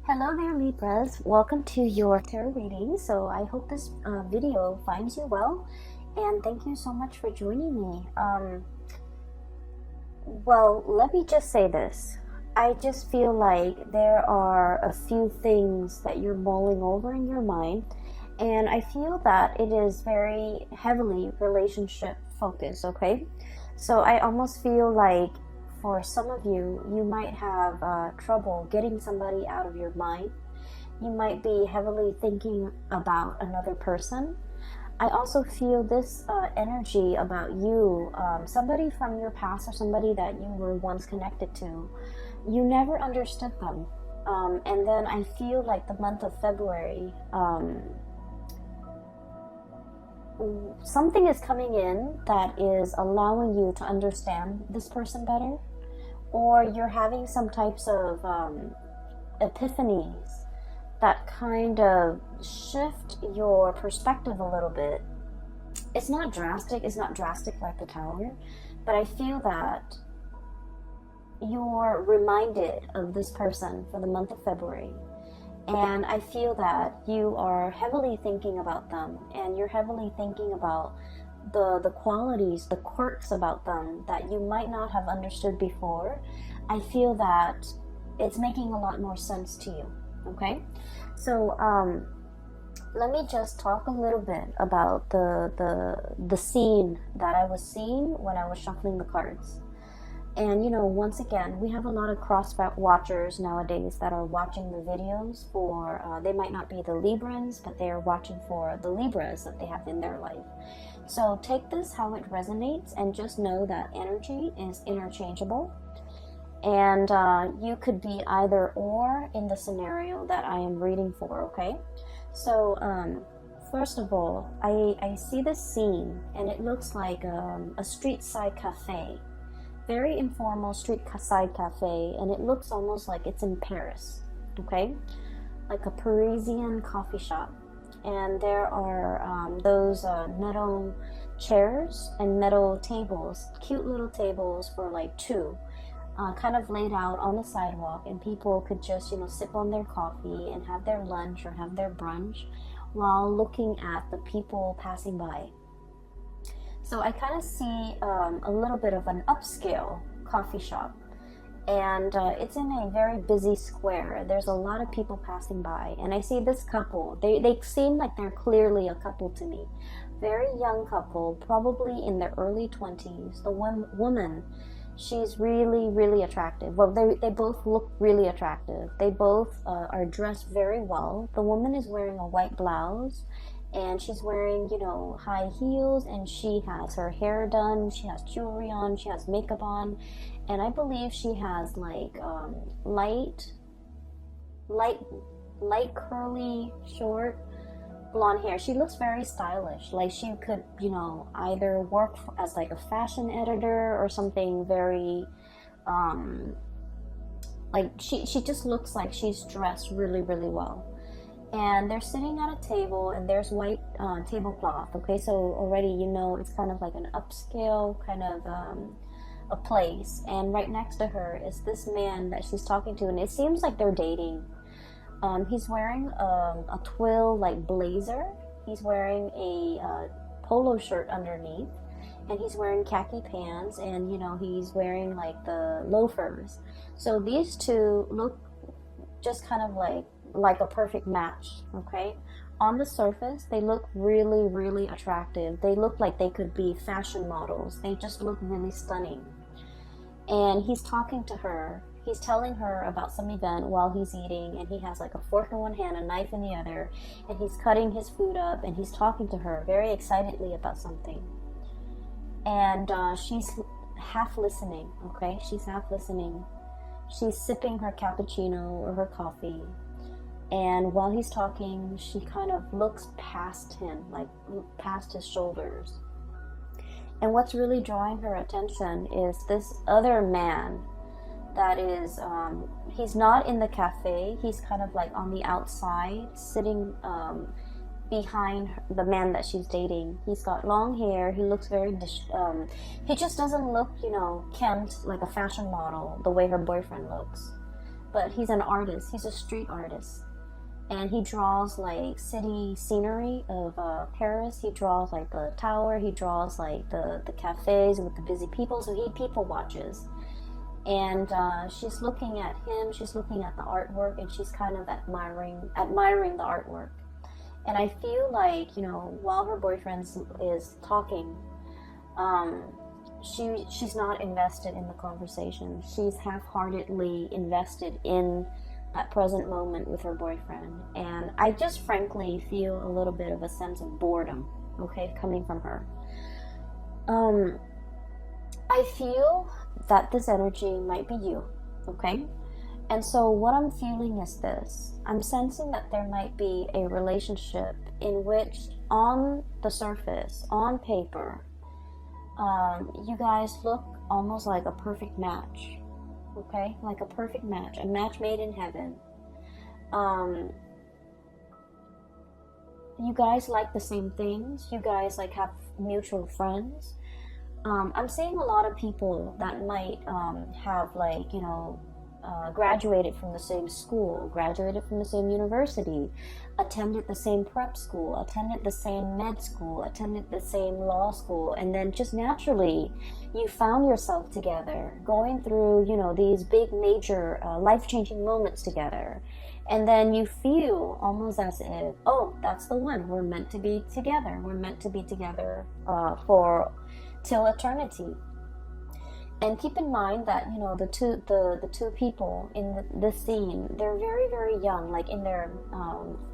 Hello there, Libras. Welcome to your tarot reading. So I hope this video finds you well, and thank you so much for joining me. Well, let me just say this. I just feel like there are a few things that you're mulling over in your mind, and I feel that it is very heavily relationship focused, okay? So I almost feel like for some of you, you might have trouble getting somebody out of your mind. You might be heavily thinking about another person. I also feel this energy about you, somebody from your past or somebody that you were once connected to. You never understood them. And then I feel like the month of February, something is coming in that is allowing you to understand this person better. Or you're having some types of epiphanies that kind of shift your perspective a little bit. It's not drastic like the Tower, but I feel that you're reminded of this person for the month of February. And I feel that you are heavily thinking about them, and you're heavily thinking about the qualities, the quirks about them that you might not have understood before. I feel that it's making a lot more sense to you, okay? So let me just talk a little bit about the scene that I was seeing when I was shuffling the cards. And once again, we have a lot of cross watchers nowadays that are watching the videos for, they might not be the Librans, but they are watching for the Libras that they have in their life. So take this how it resonates, and just know that energy is interchangeable. And you could be either or in the scenario that I am reading for, okay? So first of all, I see this scene, and it looks like a street side cafe. Very informal street side cafe, and it looks almost like it's in Paris, okay? Like a Parisian coffee shop. And there are those metal chairs and metal tables, cute little tables for like two, kind of laid out on the sidewalk, and people could just, sip on their coffee and have their lunch or have their brunch while looking at the people passing by. So I kind of see a little bit of an upscale coffee shop, and it's in a very busy square. There's a lot of people passing by, and I see this couple. They seem like they're clearly a couple to me. Very young couple, probably in their early 20s. The one woman, she's really, really attractive. Well, they both look really attractive. They both are dressed very well. The woman is wearing a white blouse, and she's wearing, high heels, and she has her hair done, she has jewelry on, she has makeup on, and I believe she has like light curly, short, blonde hair. She looks very stylish, like she could, either work as like a fashion editor or something very, like she just looks like she's dressed really, really well. And they're sitting at a table, and there's white tablecloth, okay? So already it's kind of like an upscale kind of a place. And right next to her is this man that she's talking to, and it seems like they're dating. He's wearing a twill like blazer. He's wearing a polo shirt underneath, and he's wearing khaki pants, and he's wearing like the loafers. So these two look just kind of like a perfect match, okay? On the surface, they look really, really attractive. They look like they could be fashion models. They just look really stunning. And he's talking to her. He's telling her about some event while he's eating, and he has like a fork in one hand, a knife in the other, and he's cutting his food up, and he's talking to her very excitedly about something. And she's half listening, okay? She's half listening. She's sipping her cappuccino or her coffee. And while he's talking, she kind of looks past him, like past his shoulders. And what's really drawing her attention is this other man that is, he's not in the cafe. He's kind of like on the outside, sitting behind the man that she's dating. He's got long hair. He looks very, he just doesn't look, kempt like a fashion model the way her boyfriend looks. but he's an artist. He's a street artist. And he draws like city scenery of Paris. He draws like the tower. He draws like the cafes with the busy people. So he people watches. And she's looking at him. She's looking at the artwork, and she's kind of admiring the artwork. And I feel like, you know, while her boyfriend is talking, she's not invested in the conversation. She's half-heartedly invested in that present moment with her boyfriend. And I just frankly feel a little bit of a sense of boredom, okay, coming from her. I feel that this energy might be you, okay? And so what I'm feeling is this. I'm sensing that there might be a relationship in which, on the surface, on paper, you guys look almost like a perfect match, okay? Like a perfect match, a match made in heaven. You guys like the same things. You guys like have mutual friends. I'm seeing a lot of people that might have, like, you know, graduated from the same school, graduated from the same university, attended the same prep school, attended the same med school, attended the same law school, and then just naturally you found yourself together, going through, you know, these big major life-changing moments together. And then you feel almost as if, oh, that's the one, we're meant to be together, we're meant to be together for till eternity. And keep in mind that, you know, the two people in this scene, they're very, very young, like in their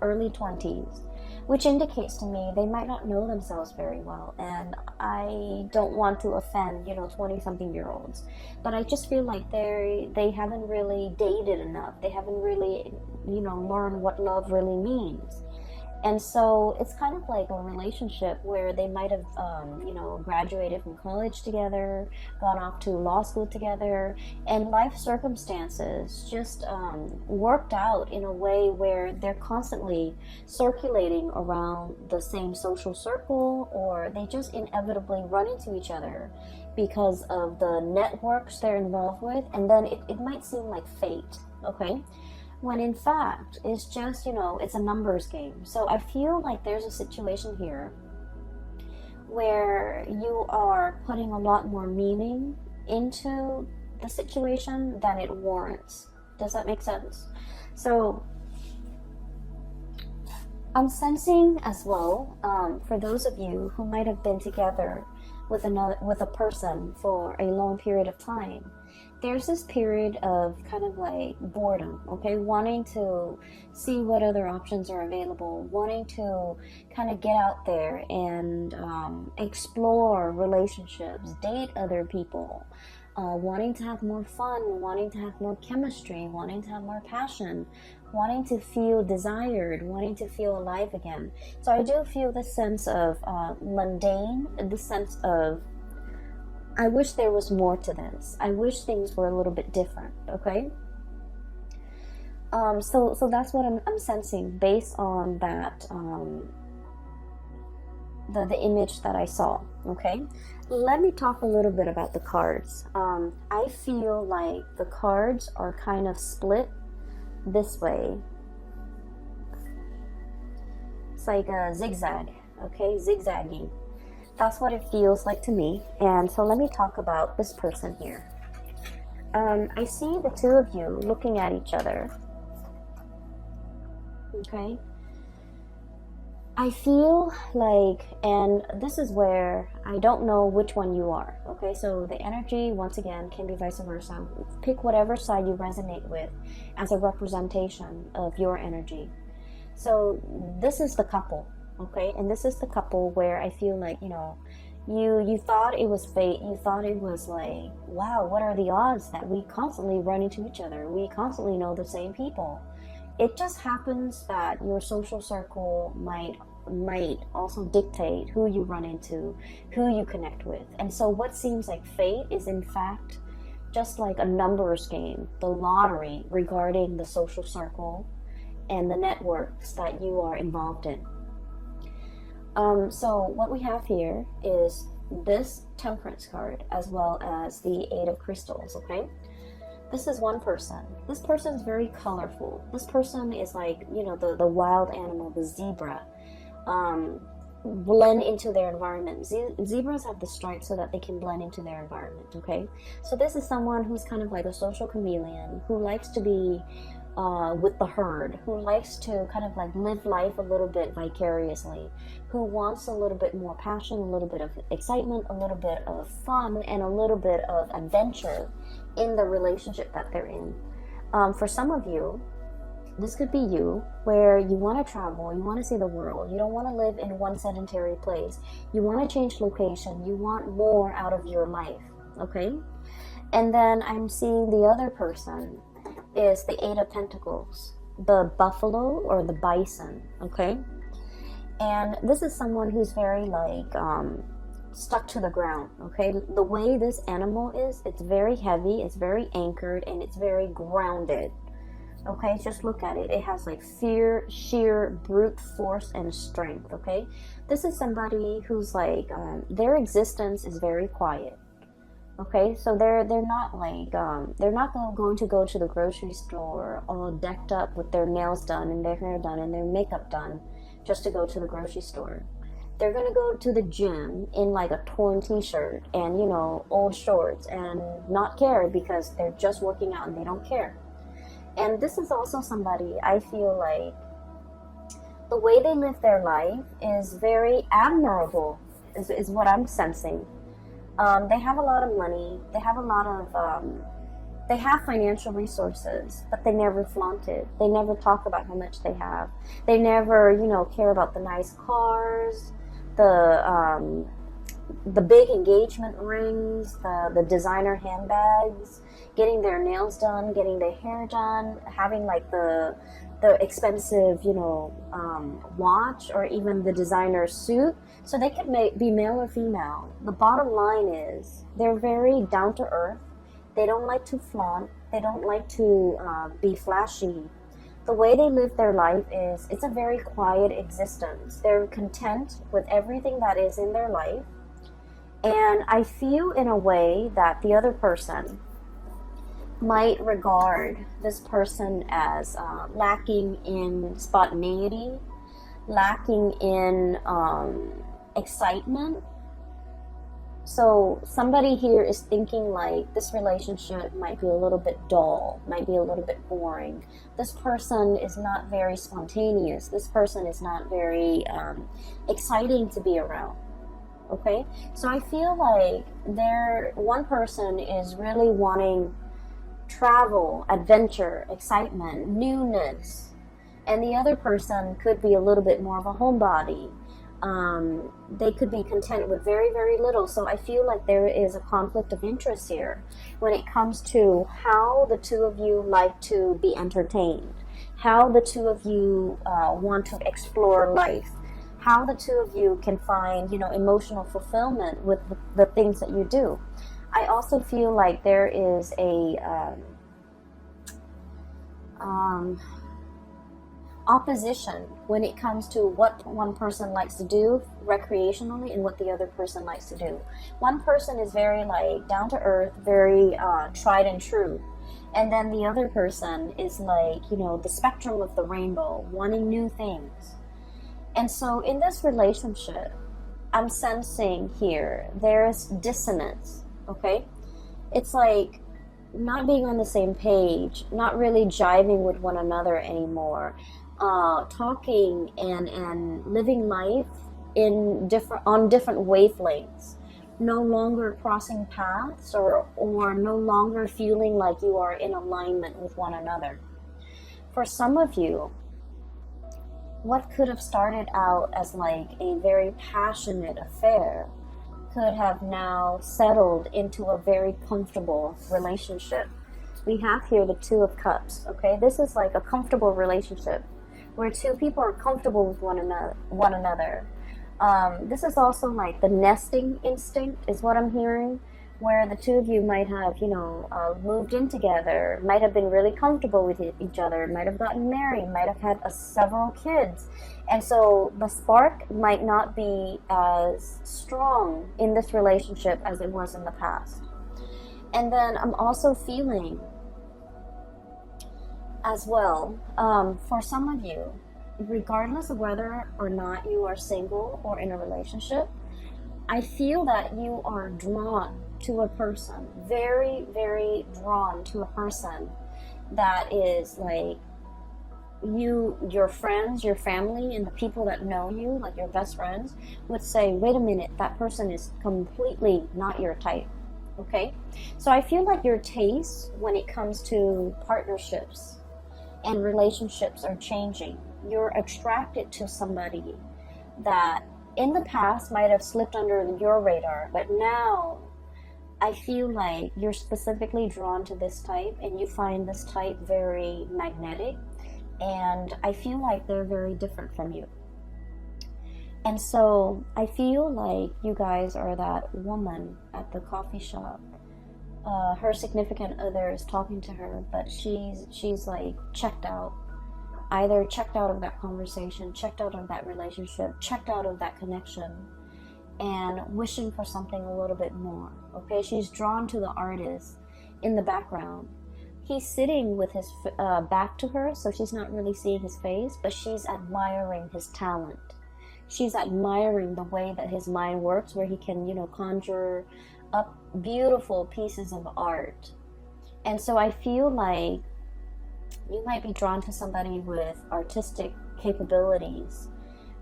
early 20s, which indicates to me they might not know themselves very well. And I don't want to offend, you know, 20-something-year-olds, but I just feel like they haven't really dated enough. They haven't really, you know, learned what love really means. And so it's kind of like a relationship where they might have, you know, graduated from college together, gone off to law school together, and life circumstances just worked out in a way where they're constantly circulating around the same social circle, or they just inevitably run into each other because of the networks they're involved with, and then it might seem like fate, okay? When in fact, it's just, you know, it's a numbers game. So I feel like there's a situation here where you are putting a lot more meaning into the situation than it warrants. Does that make sense? So I'm sensing as well, for those of you who might have been together with a person for a long period of time, there's this period of kind of like boredom, okay? Wanting to see what other options are available, wanting to kind of get out there and explore relationships, date other people, wanting to have more fun, wanting to have more chemistry, wanting to have more passion, wanting to feel desired, wanting to feel alive again. So I do feel this sense of mundane, this sense of, I wish there was more to this. I wish things were a little bit different, okay? So that's what I'm sensing based on that, the image that I saw, okay? Let me talk a little bit about the cards. I feel like the cards are kind of split this way. It's like a zigzag, okay? Zigzagging. That's what it feels like to me. And so let me talk about this person here. I see the two of you looking at each other. Okay? I feel like, and this is where I don't know which one you are. Okay, so the energy, once again, can be vice versa. Pick whatever side you resonate with as a representation of your energy. So this is the couple. Okay, and this is the couple where I feel like, you know, you thought it was fate. You thought it was like, wow, what are the odds that we constantly run into each other? We constantly know the same people. It just happens that your social circle might also dictate who you run into, who you connect with. And so what seems like fate is in fact just like a numbers game, the lottery regarding the social circle and the networks that you are involved in. So what we have here is this Temperance card as well as the Eight of Crystals, okay? This is one person. This person is very colorful. This person is like, you know, the wild animal, the zebra. Blend into their environment. Zebras have the stripes so that they can blend into their environment, okay? So this is someone who's kind of like a social chameleon, who likes to be with the herd, who likes to kind of like live life a little bit vicariously, who wants a little bit more passion, a little bit of excitement, a little bit of fun, and a little bit of adventure in the relationship that they're in. For some of you, this could be you, where you want to travel, you want to see the world, you don't want to live in one sedentary place, you want to change location, you want more out of your life, okay? And then I'm seeing the other person is the Eight of Pentacles, the buffalo or the bison, okay? And this is someone who's very like stuck to the ground, okay? The way this animal is, it's very heavy, it's very anchored, and it's very grounded. Okay, just look at it. It has like fear, sheer brute force and strength. Okay, this is somebody who's like their existence is very quiet. Okay, so they're not like they're not going to go to the grocery store all decked up with their nails done and their hair done and their makeup done just to go to the grocery store. They're gonna go to the gym in like a torn t-shirt and, you know, old shorts and not care because they're just working out and they don't care. And this is also somebody, I feel like the way they live their life is very admirable, is what I'm sensing. They have a lot of money, they have a lot of, they have financial resources, but they never flaunt it. They never talk about how much they have. They never, you know, care about the nice cars, the big engagement rings, the designer handbags, getting their nails done, getting their hair done, having like the expensive, you know, watch or even the designer suit. So they could be male or female. The bottom line is they're very down to earth. They don't like to flaunt. They don't like to be flashy. The way they live their life is, it's a very quiet existence. They're content with everything that is in their life. And I feel in a way that the other person might regard this person as lacking in spontaneity, lacking in excitement. So somebody here is thinking like this relationship might be a little bit dull, might be a little bit boring. This person is not very spontaneous. This person is not very exciting to be around. Okay, so I feel like one person is really wanting travel, adventure, excitement, newness, and the other person could be a little bit more of a homebody. They could be content with very, very little. So I feel like there is a conflict of interest here when it comes to how the two of you like to be entertained, how the two of you want to explore life, how the two of you can find, you know, emotional fulfillment with the things that you do. I also feel like there is a opposition when it comes to what one person likes to do recreationally and what the other person likes to do. One person is very like down to earth, very tried and true. And then the other person is like, you know, the spectrum of the rainbow, wanting new things. And so in this relationship, I'm sensing here, there's dissonance, okay? It's like not being on the same page, not really jiving with one another anymore, talking and living life on different wavelengths, no longer crossing paths or no longer feeling like you are in alignment with one another. For some of you, what could have started out as like a very passionate affair could have now settled into a very comfortable relationship. We have here the Two of Cups, okay? This is like a comfortable relationship where two people are comfortable with one another. This is also like the nesting instinct is what I'm hearing, where the two of you might have, you know, moved in together, might have been really comfortable with each other, might have gotten married, might have had several kids. And so the spark might not be as strong in this relationship as it was in the past. And then I'm also feeling as well, for some of you, regardless of whether or not you are single or in a relationship, I feel that you are drawn to a person, very, very drawn to a person that is like your friends, your family, and the people that know you, like your best friends, would say, wait a minute, that person is completely not your type. Okay? So I feel like your tastes when it comes to partnerships and relationships are changing. You're attracted to somebody that in the past might have slipped under your radar, but now I feel like you're specifically drawn to this type and you find this type very magnetic, and I feel like they're very different from you. And so I feel like you guys are that woman at the coffee shop. Her significant other is talking to her, but she's like checked out. Either checked out of that conversation, checked out of that relationship, checked out of that connection, and wishing for something a little bit more. Okay, she's drawn to the artist in the background. He's sitting with his back to her, so she's not really seeing his face, but she's admiring his talent. She's admiring the way that his mind works, where he can, conjure up beautiful pieces of art. And so I feel like you might be drawn to somebody with artistic capabilities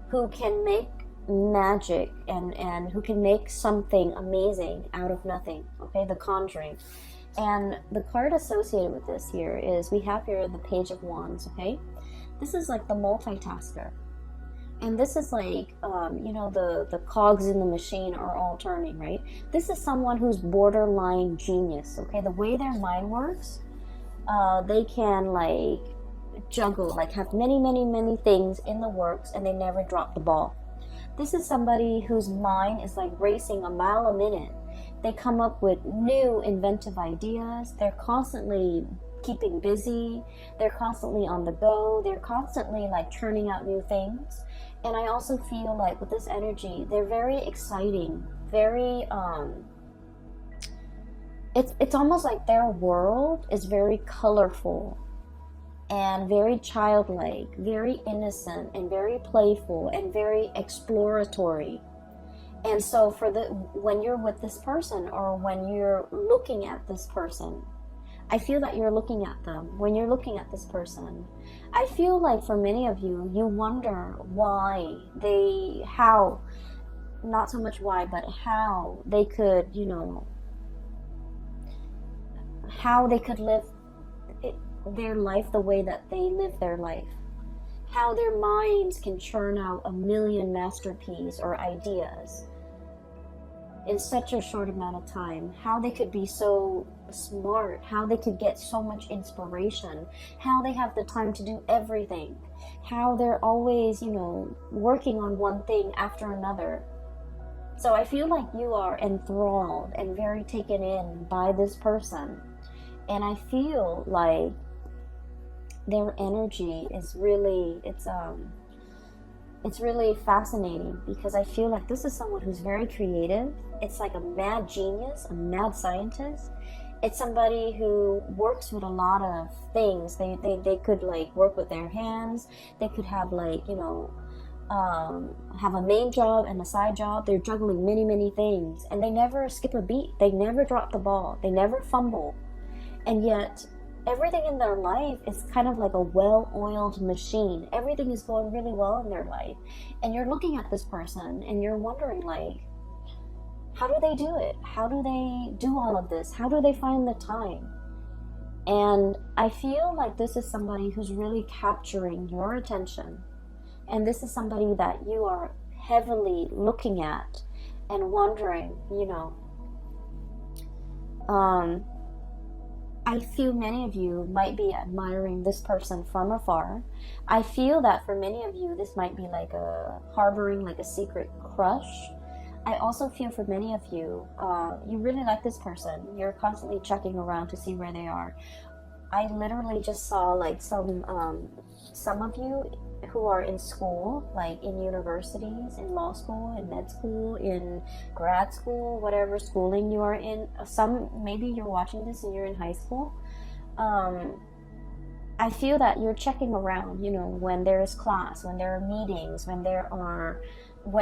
who can make magic and who can make something amazing out of nothing. Okay, the Conjuring. And the card associated with this here is, we have here the Page of Wands. Okay, this is like the multitasker. And this is like, the cogs in the machine are all turning, right? This is someone who's borderline genius, okay? The way their mind works, they can like juggle, like have many, many, many things in the works, and they never drop the ball. This is somebody whose mind is like racing a mile a minute. They come up with new inventive ideas. They're constantly keeping busy. They're constantly on the go. They're constantly like churning out new things. And I also feel like with this energy, they're very exciting, very it's almost like their world is very colorful and very childlike, very innocent and very playful and very exploratory. And so when you're with this person, or when you're looking at this person, I feel that you're looking at them. When you're looking at this person, I feel like for many of you, you wonder how, not so much why, but how they could, how they could live their life the way that they live their life. How their minds can churn out a million masterpieces or ideas in such a short amount of time. How they could be so smart, how they could get so much inspiration, how they have the time to do everything, how they're always, working on one thing after another. So I feel like you are enthralled and very taken in by this person. And I feel like their energy is really, it's really fascinating, because I feel like this is someone who's very creative. It's like a mad genius, a mad scientist. It's somebody who works with a lot of things. They could like work with their hands. They could have like, have a main job and a side job. They're juggling many, many things, and they never skip a beat. They never drop the ball. They never fumble. And yet everything in their life is kind of like a well-oiled machine. Everything is going really well in their life. And you're looking at this person and you're wondering, like, how do they do it? How do they do all of this? How do they find the time? And I feel like this is somebody who's really capturing your attention. And this is somebody that you are heavily looking at and wondering, I feel many of you might be admiring this person from afar. I feel that for many of you, this might be like harboring like a secret crush. I also feel for many of you, you really like this person. You're constantly checking around to see where they are. I literally just saw like some of you who are in school, like in universities, in law school, in med school, in grad school, whatever schooling you are in. Maybe you're watching this and you're in high school. I feel that you're checking around, you know, when there's class, when there are meetings, when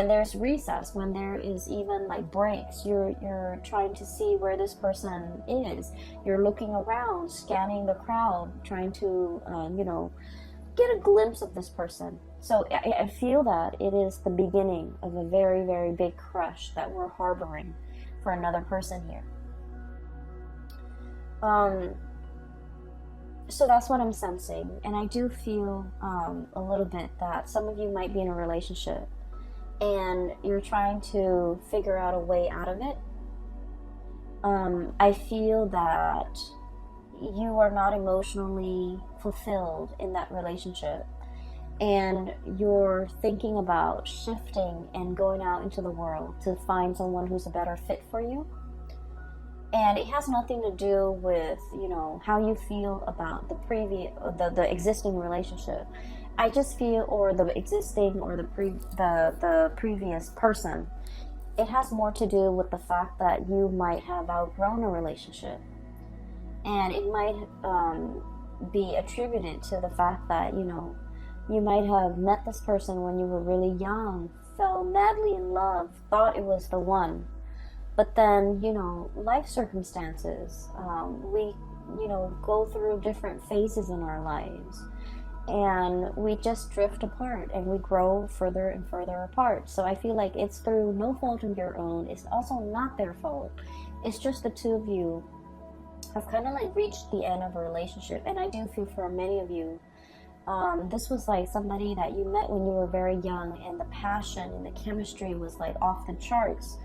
there's recess, when there is even like breaks. You're trying to see where this person is. You're looking around, scanning the crowd, trying to you know, get a glimpse of this person. So I feel that it is the beginning of a very, very big crush that we're harboring for another person here. So that's what I'm sensing, and I do feel a little bit that some of you might be in a relationship and you're trying to figure out a way out of it. I feel that you are not emotionally fulfilled in that relationship, and you're thinking about shifting and going out into the world to find someone who's a better fit for you. And it has nothing to do with, you know, how you feel about the existing relationship. I just feel, or the existing, or the previous person. It has more to do with the fact that you might have outgrown a relationship, and it might be attributed to the fact that, you know, you might have met this person when you were really young, fell madly in love, thought it was the one. But then, you know, life circumstances, we, you know, go through different phases in our lives, and we just drift apart and we grow further and further apart. So I feel like it's through no fault of your own. It's also not their fault. It's just the two of you have kind of like reached the end of a relationship. And I do feel for many of you, this was like somebody that you met when you were very young, and the passion and the chemistry was like off the charts.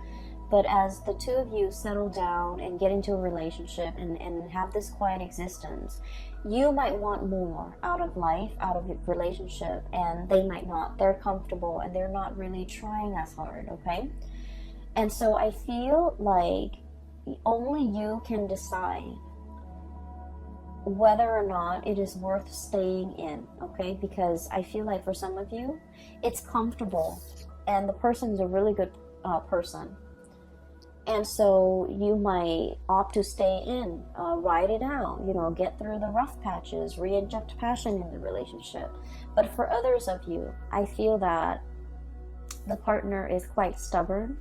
But as the two of you settle down and get into a relationship and have this quiet existence, you might want more out of life, out of a relationship, and they might not. They're comfortable and they're not really trying as hard, okay? And so I feel like only you can decide whether or not it is worth staying in, okay? Because I feel like for some of you, it's comfortable and the person's a really good person. And so you might opt to stay in, ride it out, you know, get through the rough patches, re-inject passion in the relationship. But for others of you, I feel that the partner is quite stubborn.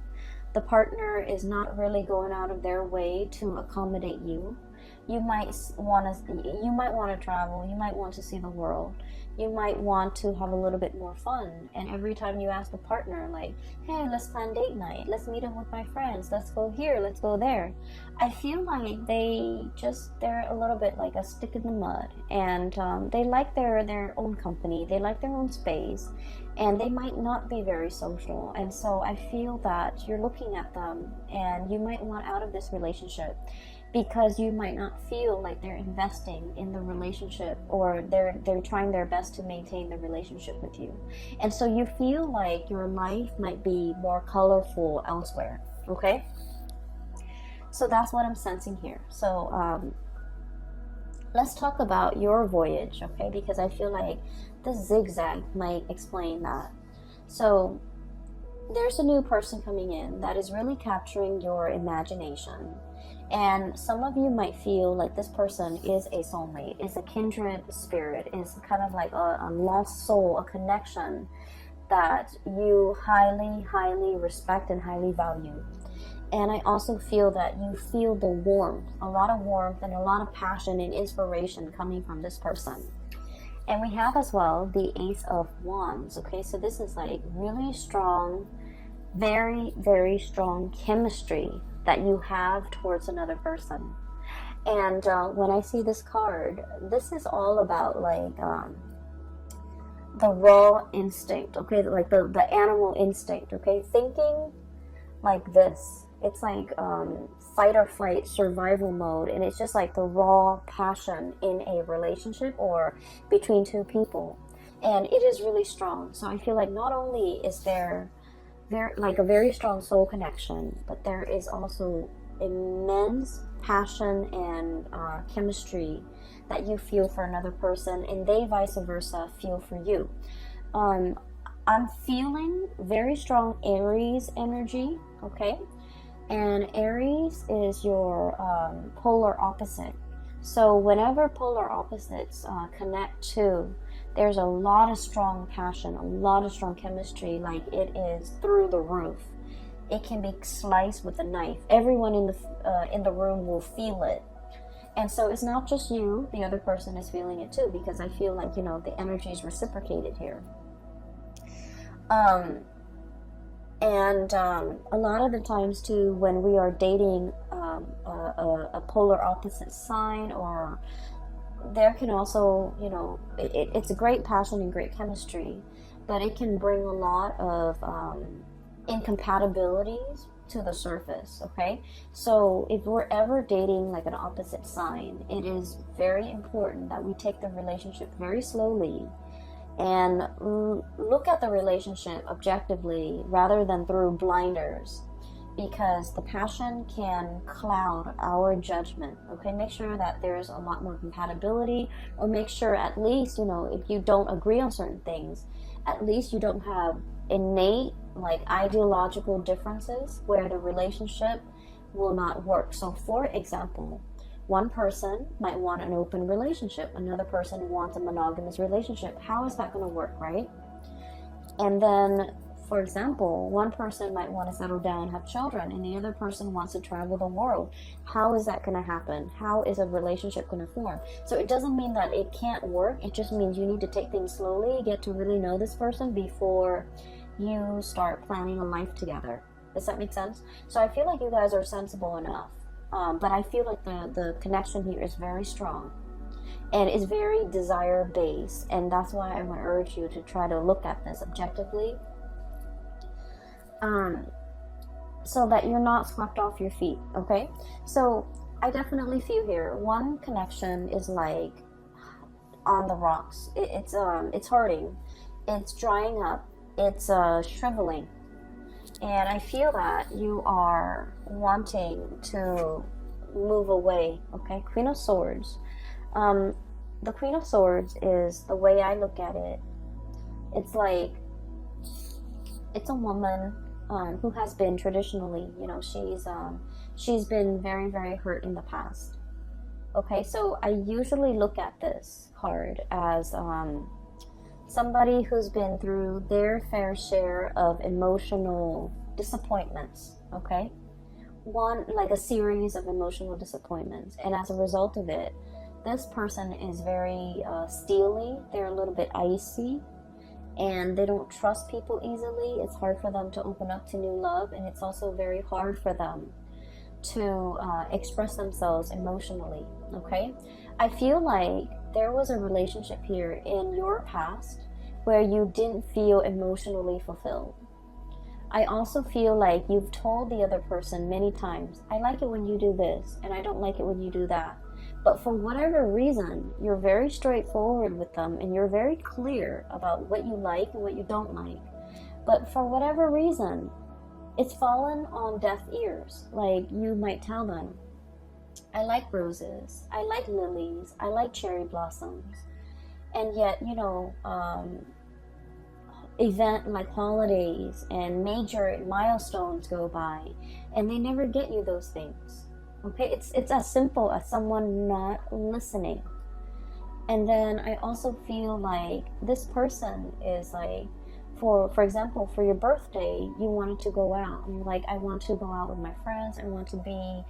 The partner is not really going out of their way to accommodate you. You might want to travel. You might want to see the world. You might want to have a little bit more fun. And every time you ask the partner, like, hey, let's plan date night. Let's meet up with my friends. Let's go here. Let's go there. I feel like they're a little bit like a stick in the mud. And they like their own company. They like their own space. And they might not be very social. And so I feel that you're looking at them and you might want out of this relationship, because you might not feel like they're investing in the relationship, or they're trying their best to maintain the relationship with you. And so you feel like your life might be more colorful elsewhere, okay? So that's what I'm sensing here. So let's talk about your voyage, okay? Because I feel like the zigzag might explain that. So there's a new person coming in that is really capturing your imagination. And some of you might feel like this person is a soulmate, is a kindred spirit, is kind of like a lost soul, a connection that you highly, highly respect and highly value. And I also feel that you feel the warmth, a lot of warmth and a lot of passion and inspiration coming from this person. And we have as well the Ace of Wands, okay? So this is like really strong, very, very strong chemistry that you have towards another person. And when I see this card, this is all about like the raw instinct, okay? Like the animal instinct, okay? Thinking like this. It's like fight or flight survival mode, and it's just like the raw passion in a relationship or between two people. And it is really strong. So I feel like not only is there like a very strong soul connection, but there is also immense passion and chemistry that you feel for another person, and they vice versa feel for you. I'm feeling very strong Aries energy, okay? And Aries is your polar opposite. So whenever polar opposites connect to, there's a lot of strong passion, a lot of strong chemistry, like it is through the roof. It can be sliced with a knife. Everyone in the room will feel it. And so it's not just you, the other person is feeling it too, because I feel like, you know, the energy is reciprocated here. A lot of the times too, when we are dating a polar opposite sign, or there can also, you know, it's a great passion and great chemistry, but it can bring a lot of incompatibilities to the surface, okay? So if we're ever dating like an opposite sign, it is very important that we take the relationship very slowly and look at the relationship objectively rather than through blinders, because the passion can cloud our judgment, okay? Make sure that there's a lot more compatibility, or make sure at least, you know, if you don't agree on certain things, at least you don't have innate like ideological differences where the relationship will not work. So for example, one person might want an open relationship, another person wants a monogamous relationship. How is that going to work, right? And then, for example, one person might want to settle down, have children, and the other person wants to travel the world. How is that going to happen? How is a relationship going to form? So it doesn't mean that it can't work. It just means you need to take things slowly, get to really know this person before you start planning a life together. Does that make sense? So I feel like you guys are sensible enough. But I feel like the connection here is very strong. And it's very desire-based. And that's why I would urge you to try to look at this objectively. So that you're not swept off your feet, okay? So I definitely feel here, one connection is like on the rocks. It's hurting. It's drying up. It's shriveling. And I feel that you are wanting to move away, okay? Queen of Swords. The Queen of Swords is, the way I look at it, it's like, it's a woman who has been traditionally, you know, she's been very, very hurt in the past. Okay, so I usually look at this card as somebody who's been through their fair share of emotional disappointments, okay? Like a series of emotional disappointments. And as a result of it, this person is very steely. They're a little bit icy, and they don't trust people easily. It's hard for them to open up to new love, and it's also very hard for them to express themselves emotionally, okay? I feel like there was a relationship here in your past where you didn't feel emotionally fulfilled. I also feel like you've told the other person many times, I like it when you do this, and I don't like it when you do that. But for whatever reason, you're very straightforward with them, and you're very clear about what you like and what you don't like. But for whatever reason, it's fallen on deaf ears. Like, you might tell them, I like roses, I like lilies, I like cherry blossoms. And yet, you know, event like holidays and major milestones go by, and they never get you those things. Okay, it's as simple as someone not listening. And then I also feel like this person is like, for example, for your birthday, you wanted to go out, and you're like, I want to go out with my friends, I want to be,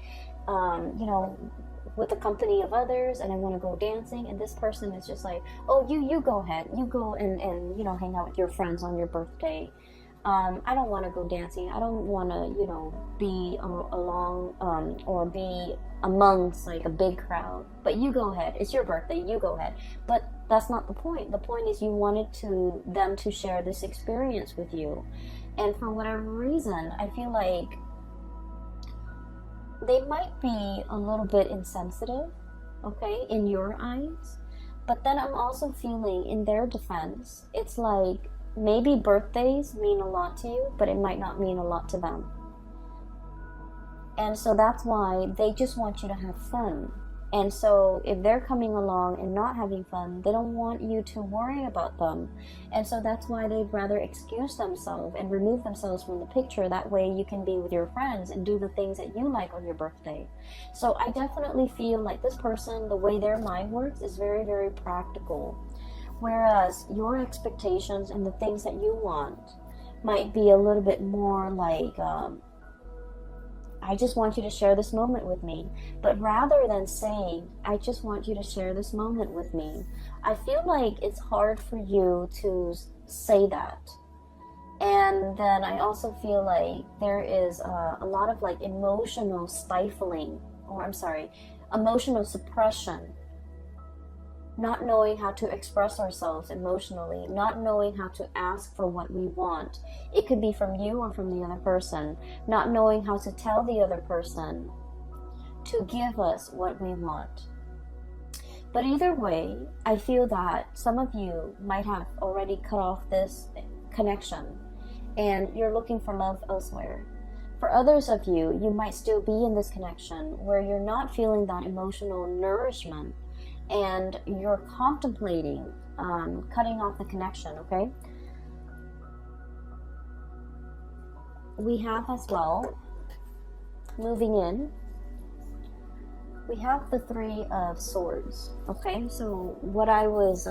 you know, with the company of others, and I want to go dancing. And this person is just like, oh, you go ahead, you go and you know, hang out with your friends on your birthday. I don't want to go dancing. I don't want to, you know, be along or be amongst like a big crowd. But you go ahead. It's your birthday. You go ahead. But that's not the point. The point is you wanted them to share this experience with you. And for whatever reason, I feel like they might be a little bit insensitive, okay, in your eyes. But then I'm also feeling, in their defense, it's like, maybe birthdays mean a lot to you, but it might not mean a lot to them. And so that's why they just want you to have fun. And so if they're coming along and not having fun, they don't want you to worry about them. And so that's why they'd rather excuse themselves and remove themselves from the picture. That way you can be with your friends and do the things that you like on your birthday. So I definitely feel like this person, the way their mind works, is very, very practical. Whereas your expectations and the things that you want might be a little bit more like, I just want you to share this moment with me. But rather than saying, I just want you to share this moment with me, I feel like it's hard for you to say that. And then I also feel like there is a lot of like emotional stifling, or I'm sorry, emotional suppression. Not knowing how to express ourselves emotionally, not knowing how to ask for what we want. It could be from you or from the other person. Not knowing how to tell the other person to give us what we want. But either way, I feel that some of you might have already cut off this connection and you're looking for love elsewhere. For others of you, you might still be in this connection where you're not feeling that emotional nourishment and you're contemplating cutting off the connection, okay? We have as well, moving in, we have the Three of Swords, okay? So what I was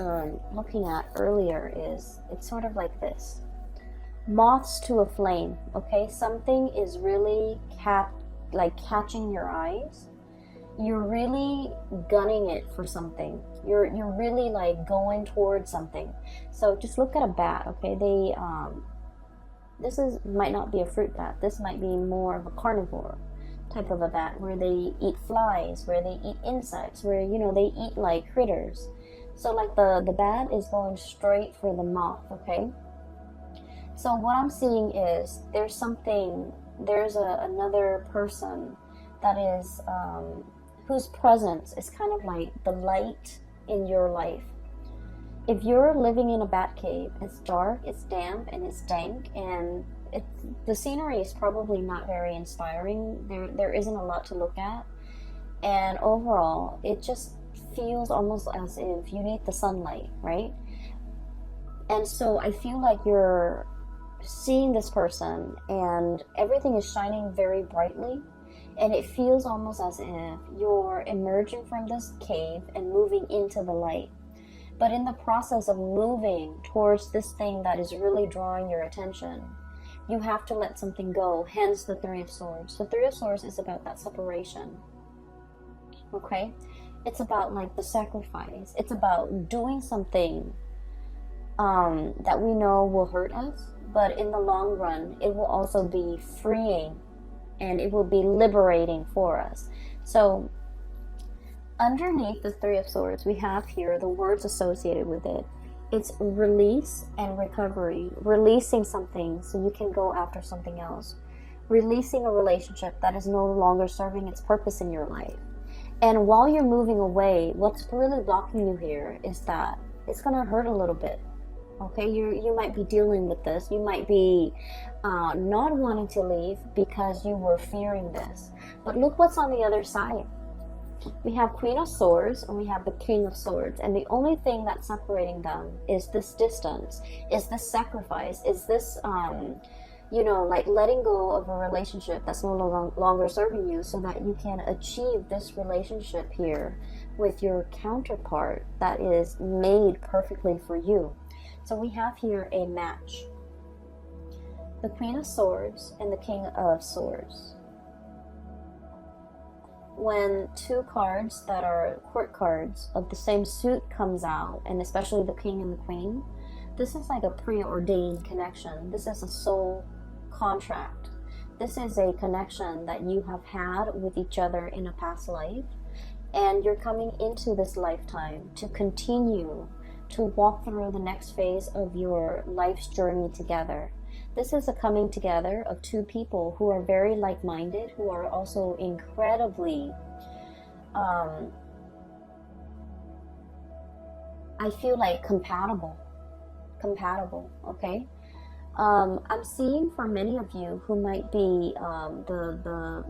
looking at earlier is, it's sort of like this. Moths to a flame, okay? Something is really catching your eyes. You're really gunning it for something. You're really like going towards something. So just look at a bat, okay? This might not be a fruit bat. This might be more of a carnivore type of a bat, where they eat flies, where they eat insects, where they eat like critters. So like the bat is going straight for the moth, okay? So what I'm seeing is there's another person that is whose presence is kind of like the light in your life. If you're living in a bat cave, it's dark, it's damp, and it's dank, and the scenery is probably not very inspiring. There isn't a lot to look at, and overall, it just feels almost as if you need the sunlight, right? And so I feel like you're seeing this person, and everything is shining very brightly. And it feels almost as if you're emerging from this cave and moving into the light. But in the process of moving towards this thing that is really drawing your attention, you have to let something go, hence the Three of Swords. The Three of Swords is about that separation, okay? It's about like the sacrifice. It's about doing something that we know will hurt us, but in the long run, it will also be freeing and it will be liberating for us. So underneath the Three of Swords, we have here the words associated with it. It's release and recovery. Releasing something so you can go after something else. Releasing a relationship that is no longer serving its purpose in your life. And while you're moving away, what's really blocking you here is that it's going to hurt a little bit. Okay, you might be dealing with this. You might be not wanting to leave because you were fearing this. But look what's on the other side. We have Queen of Swords and we have the King of Swords. And the only thing that's separating them is this distance, is this sacrifice, is this, like letting go of a relationship that's no longer serving you so that you can achieve this relationship here with your counterpart that is made perfectly for you. So we have here a match. The Queen of Swords and the King of Swords. When two cards that are court cards of the same suit comes out, and especially the King and the Queen, this is like a preordained connection. This is a soul contract. This is a connection that you have had with each other in a past life, and you're coming into this lifetime to continue to walk through the next phase of your life's journey together. This is a coming together of two people who are very like-minded, who are also incredibly, I feel like compatible, okay? I'm seeing for many of you who might be the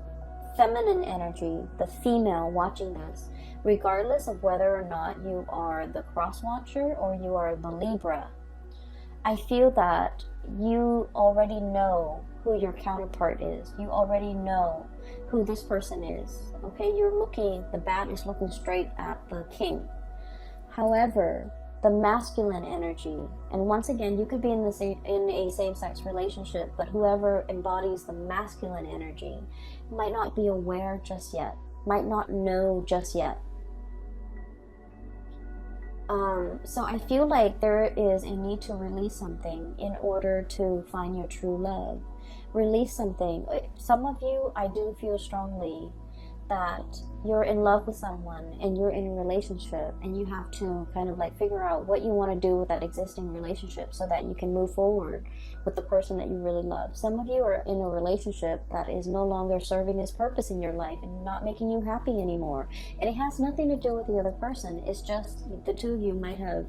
feminine energy, the female watching this, regardless of whether or not you are the cross watcher or you are the Libra, I feel that you already know who your counterpart is. You already know who this person is. Okay, the bat is looking straight at the king. However, the masculine energy, and once again, you could be in a same-sex relationship, but whoever embodies the masculine energy might not be aware just yet, might not know just yet. So I feel like there is a need to release something in order to find your true love. Release something. Some of you, I do feel strongly that you're in love with someone and you're in a relationship, and you have to kind of like figure out what you want to do with that existing relationship so that you can move forward with the person that you really love. Some of you are in a relationship that is no longer serving its purpose in your life and not making you happy anymore, and it has nothing to do with the other person. It's just the two of you might have,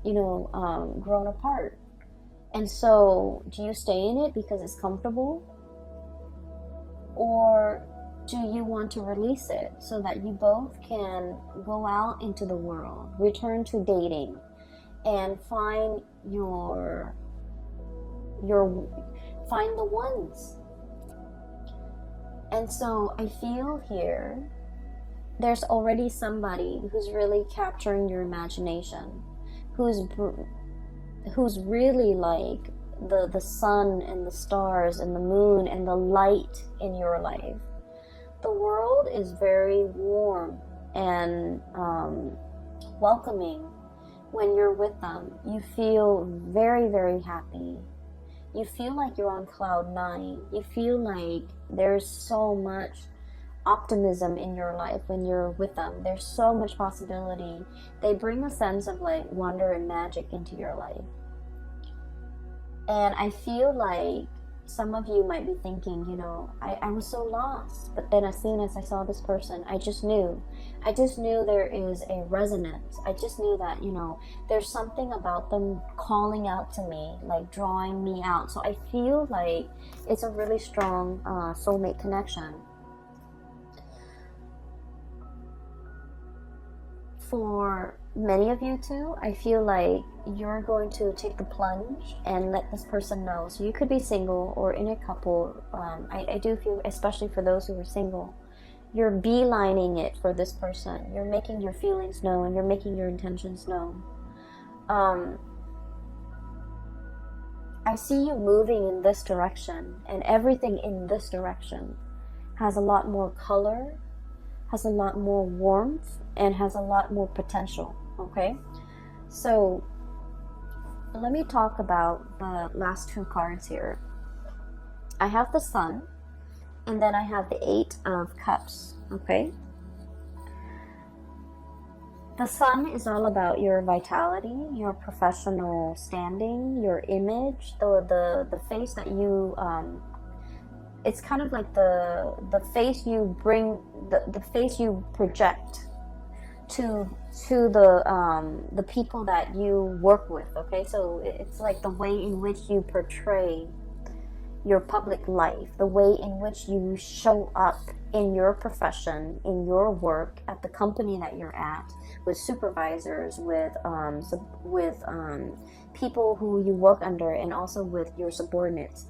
grown apart. And so do you stay in it because it's comfortable, or do you want to release it so that you both can go out into the world, return to dating, and find find the ones? And so I feel here there's already somebody who's really capturing your imagination, who's really like the sun and the stars and the moon and the light in your life. The world is very warm and welcoming when you're with them. You feel very, very happy. You feel like you're on cloud 9. You feel like there's so much optimism in your life when you're with them. There's so much possibility. They bring a sense of like wonder and magic into your life. And I feel like some of you might be thinking, I was so lost, but then as soon as I saw this person, I just knew there is a resonance. I just knew that, there's something about them calling out to me, like drawing me out. So I feel like it's a really strong soulmate connection. For many of you too, I feel like you're going to take the plunge and let this person know. So you could be single or in a couple. I do feel, especially for those who are single, you're beelining it for this person. You're making your feelings known. You're making your intentions known. I see you moving in this direction, and everything in this direction has a lot more color, has a lot more warmth, and has a lot more potential. Okay, so let me talk about the last two cards here. I have the Sun, and then I have the 8 of Cups. Okay, the Sun is all about your vitality, your professional standing, your image, the face that you it's kind of like the face you bring, the face you project to the people that you work with. Okay, so it's like the way in which you portray your public life, the way in which you show up in your profession, in your work, at the company that you're at, with supervisors, with people who you work under, and also with your subordinates.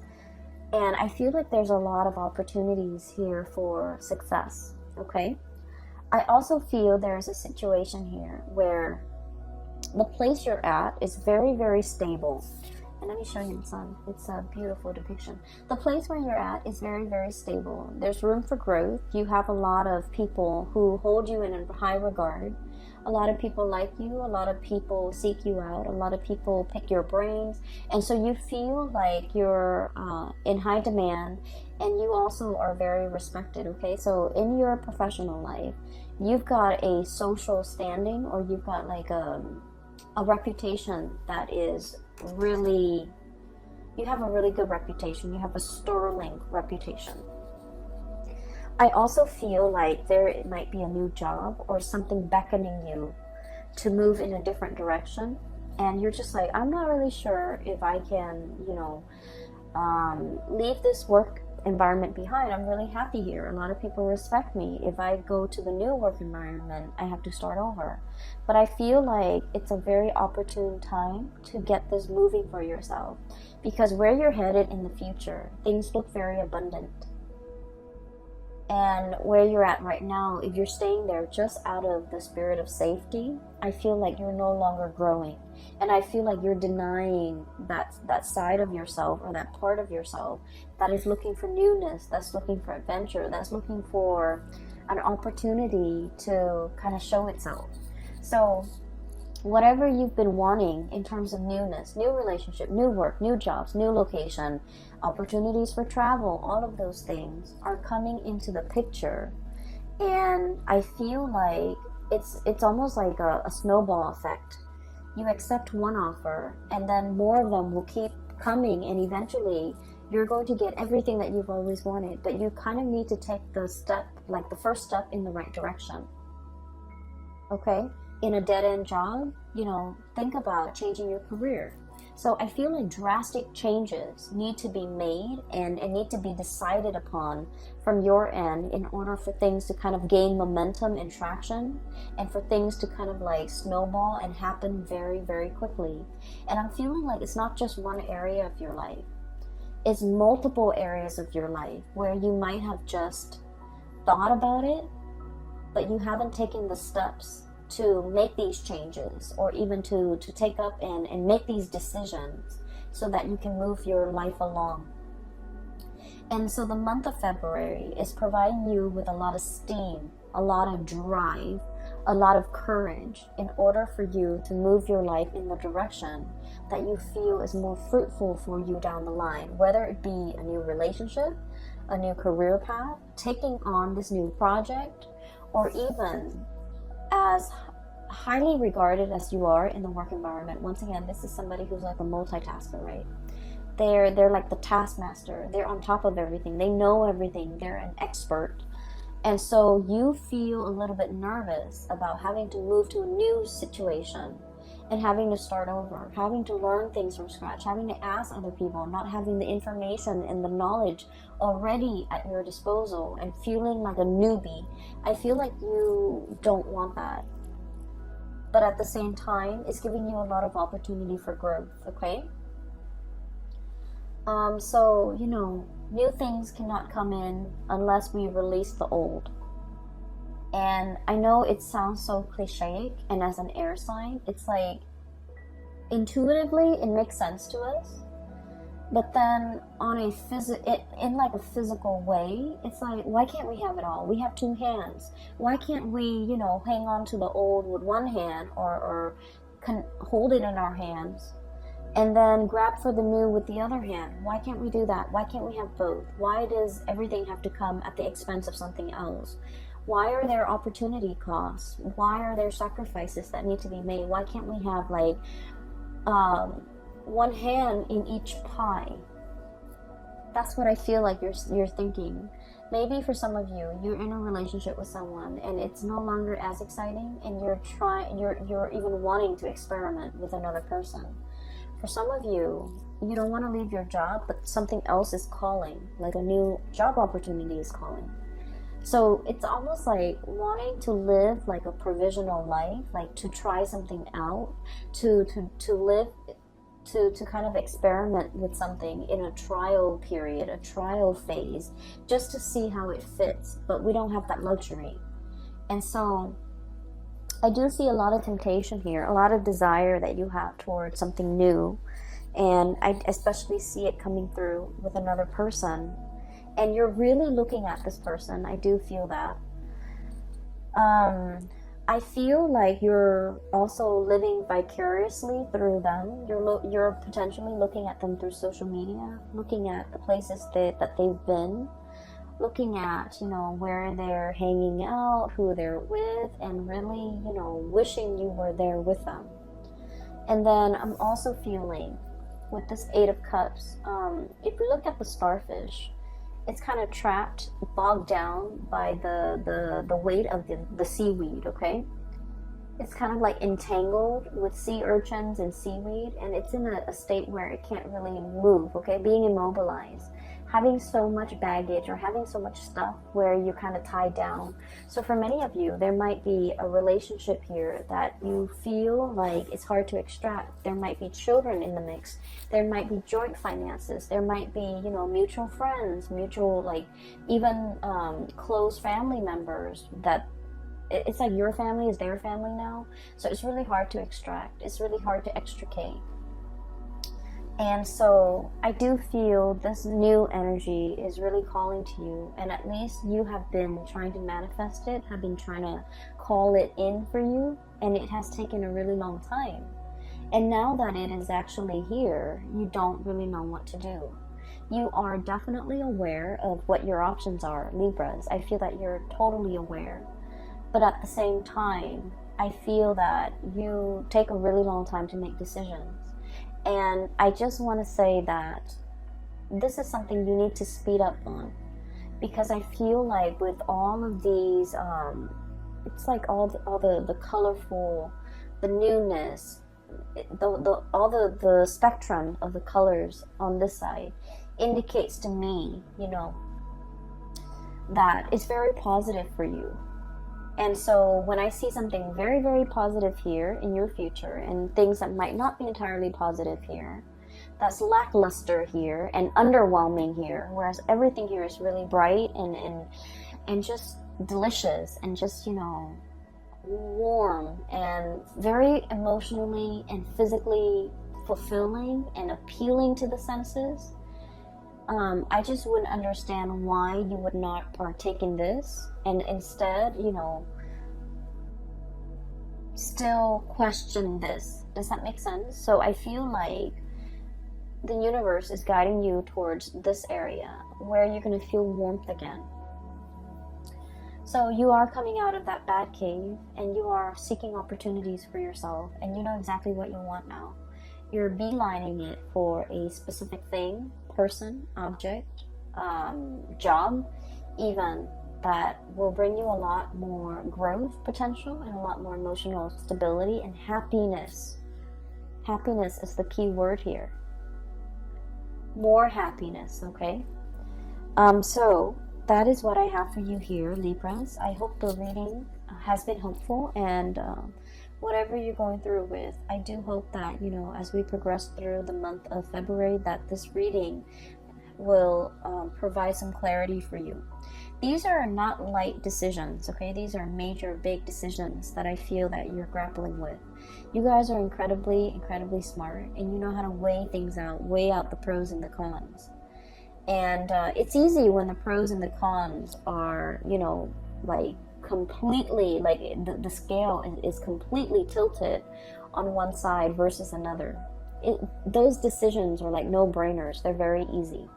And I feel like there's a lot of opportunities here for success. Okay, I also feel there's a situation here where the place you're at is very, very stable. And let me show you the Sun. It's a beautiful depiction. The place where you're at is very, very stable. There's room for growth. You have a lot of people who hold you in a high regard. A lot of people like you. A lot of people seek you out. A lot of people pick your brains. And so you feel like you're in high demand, and you also are very respected. Okay, so in your professional life, you've got a social standing, or you've got like a reputation that is really, you have a really good reputation. You have a sterling reputation. I also feel like there might be a new job or something beckoning you to move in a different direction, and you're just like, I'm not really sure if I can, leave this work environment behind, I'm really happy here. A lot of people respect me. If I go to the new work environment, I have to start over. But I feel like it's a very opportune time to get this moving for yourself, because where you're headed in the future, things look very abundant. And where you're at right now, if you're staying there just out of the spirit of safety, I feel like you're no longer growing. And I feel like you're denying that side of yourself, or that part of yourself that is looking for newness, that's looking for adventure, that's looking for an opportunity to kind of show itself. So whatever you've been wanting in terms of newness, new relationship, new work, new jobs, new location, opportunities for travel, all of those things are coming into the picture. And I feel like it's almost like a snowball effect. You accept one offer, and then more of them will keep coming, and eventually you're going to get everything that you've always wanted. But you kind of need to take the step, like the first step in the right direction. Okay? In a dead-end job, think about changing your career. So I feel like drastic changes need to be made and need to be decided upon from your end in order for things to kind of gain momentum and traction, and for things to kind of like snowball and happen very, very quickly. And I'm feeling like it's not just one area of your life. It's multiple areas of your life where you might have just thought about it, but you haven't taken the steps to make these changes, or even to take up and make these decisions so that you can move your life along. And so the month of February is providing you with a lot of steam, a lot of drive, a lot of courage in order for you to move your life in the direction that you feel is more fruitful for you down the line, whether it be a new relationship, a new career path, taking on this new project, or even as highly regarded as you are in the work environment. Once again, this is somebody who's like a multitasker, right? They're like the taskmaster. They're on top of everything. They know everything. They're an expert. And so you feel a little bit nervous about having to move to a new situation and having to start over, having to learn things from scratch, having to ask other people, not having the information and the knowledge already at your disposal, and feeling like a newbie. I feel like you don't want that. But at the same time, it's giving you a lot of opportunity for growth, okay? So, new things cannot come in unless we release the old. And I know it sounds so cliche, and as an air sign, it's like, intuitively, it makes sense to us. But then on a physical way, it's like, why can't we have it all? We have two hands. Why can't we, hang on to the old with one hand, or hold it in our hands, and then grab for the new with the other hand? Why can't we do that? Why can't we have both? Why does everything have to come at the expense of something else? Why are there opportunity costs? Why are there sacrifices that need to be made? Why can't we have like one hand in each pie? That's what I feel like you're thinking. Maybe for some of you, you're in a relationship with someone and it's no longer as exciting, and you're even wanting to experiment with another person. For some of you, you don't want to leave your job, but something else is calling, like a new job opportunity is calling. So it's almost like wanting to live like a provisional life, like to try something out, to live, to kind of experiment with something in a trial period, a trial phase, just to see how it fits. But we don't have that luxury. And so I do see a lot of temptation here, a lot of desire that you have towards something new. And I especially see it coming through with another person. And you're really looking at this person. I do feel that. I feel like you're also living vicariously through them. You're potentially looking at them through social media, looking at the places that they've been, looking at, where they're hanging out, who they're with, and really, wishing you were there with them. And then I'm also feeling, with this 8 of Cups, if you look at the starfish, it's kind of trapped, bogged down by the weight of the seaweed, okay? It's kind of like entangled with sea urchins and seaweed, and it's in a state where it can't really move, okay? Being immobilized. having so much baggage or having so much stuff where you're kind of tied down. So for many of you, there might be a relationship here that you feel like it's hard to extract. There might be children in the mix. There might be joint finances. There might be, you know, mutual friends, mutual, like, even close family members that it's like your family is their family now. So it's really hard to extract. It's really hard to extricate. And so I do feel this new energy is really calling to you, and at least you have been trying to manifest it, have been trying to call it in for you, and it has taken a really long time. And now that it is actually here, you don't really know what to do. You are definitely aware of what your options are, Libras. I feel that you're totally aware. But at the same time, I feel that you take a really long time to make decisions. And I just want to say that this is something you need to speed up on, because I feel like with all of these, it's like all the colorful, the newness, all the spectrum of the colors on this side indicates to me, you know, that it's very positive for you. And so when I see something very, very positive here in your future, and things that might not be entirely positive here, that's lackluster here and underwhelming here, whereas everything here is really bright and just delicious and just, you know, warm and very emotionally and physically fulfilling and appealing to the senses, I just wouldn't understand why you would not partake in this and instead, you know, still question this. Does that make sense? So I feel like the universe is guiding you towards this area where you're going to feel warmth again. So you are coming out of that bad cave and you are seeking opportunities for yourself, and you know exactly what you want now. You're beelining it for a specific thing, person, object, job, even, that will bring you a lot more growth potential and a lot more emotional stability and happiness. Happiness is the key word here. More happiness, okay? So that is what I have for you here, Libras. I hope the reading has been helpful, and whatever you're going through with, I do hope that, you know, as we progress through the month of February, that this reading will provide some clarity for you. These are not light decisions, okay? These are major, big decisions that I feel that you're grappling with. You guys are incredibly, incredibly smart, and you know how to weigh things out, weigh out the pros and the cons. And it's easy when the pros and the cons are, you know, like completely, like the scale is completely tilted on one side versus another. Those decisions are like no-brainers. They're very easy.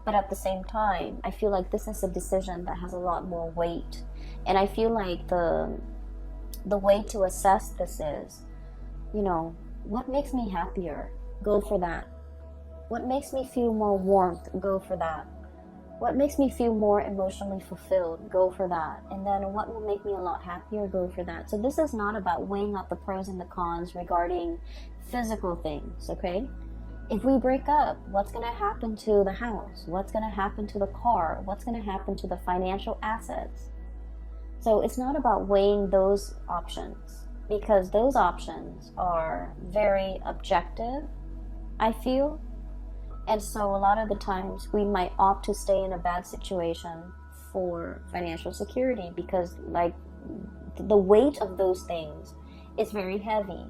But at the same time, I feel like this is a decision that has a lot more weight. And I feel like the way to assess this is, you know, what makes me happier? Go for that. What makes me feel more warmth? Go for that. What makes me feel more emotionally fulfilled? Go for that. And then what will make me a lot happier? Go for that. So this is not about weighing out the pros and the cons regarding physical things, okay? If we break up, what's going to happen to the house? What's going to happen to the car? What's going to happen to the financial assets? So it's not about weighing those options, because those options are very objective, I feel. And so a lot of the times we might opt to stay in a bad situation for financial security, because like the weight of those things is very heavy.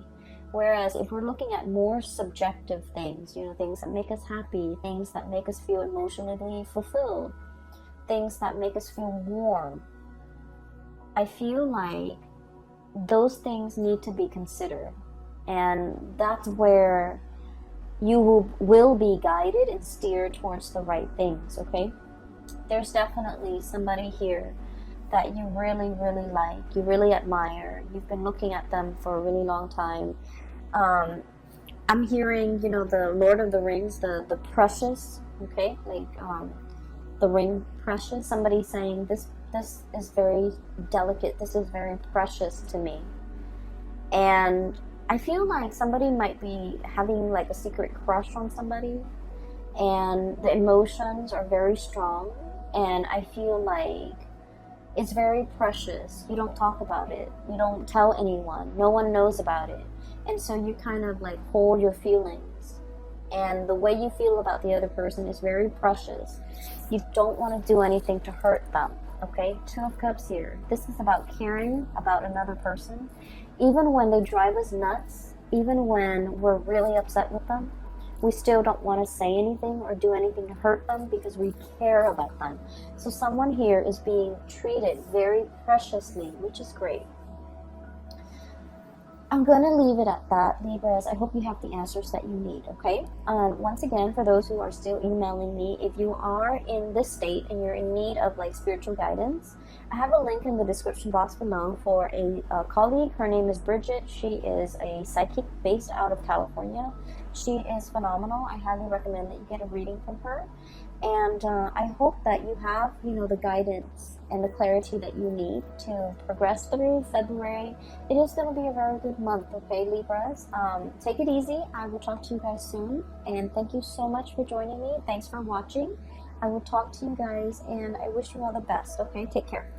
Whereas if we're looking at more subjective things, you know, things that make us happy, things that make us feel emotionally fulfilled, things that make us feel warm, I feel like those things need to be considered. And that's where you will be guided and steered towards the right things, okay? There's definitely somebody here that you really, really like, you really admire. You've been looking at them for a really long time. I'm hearing, you know, the Lord of the Rings, the precious, okay? Like, the ring precious. Somebody saying, this is very delicate, this is very precious to me. And I feel like somebody might be having like a secret crush on somebody, and the emotions are very strong, and I feel like it's very precious. You don't talk about it. You don't tell anyone. No one knows about it. And so you kind of like hold your feelings. And the way you feel about the other person is very precious. You don't want to do anything to hurt them. Okay? Two of Cups here. This is about caring about another person. Even when they drive us nuts, even when we're really upset with them, we still don't want to say anything or do anything to hurt them because we care about them. So someone here is being treated very preciously, which is great. I'm going to leave it at that, Libras. I hope you have the answers that you need, okay? Once again, for those who are still emailing me, if you are in this state and you're in need of like spiritual guidance, I have a link in the description box below for a colleague. Her name is Bridget. She is a psychic based out of California. She is phenomenal. I highly recommend that you get a reading from her. And I hope that you have, the guidance and the clarity that you need to progress through February. It is going to be a very good month, okay, Libras? Take it easy. I will talk to you guys soon. And thank you so much for joining me. Thanks for watching. I will talk to you guys, and I wish you all the best, okay? Take care.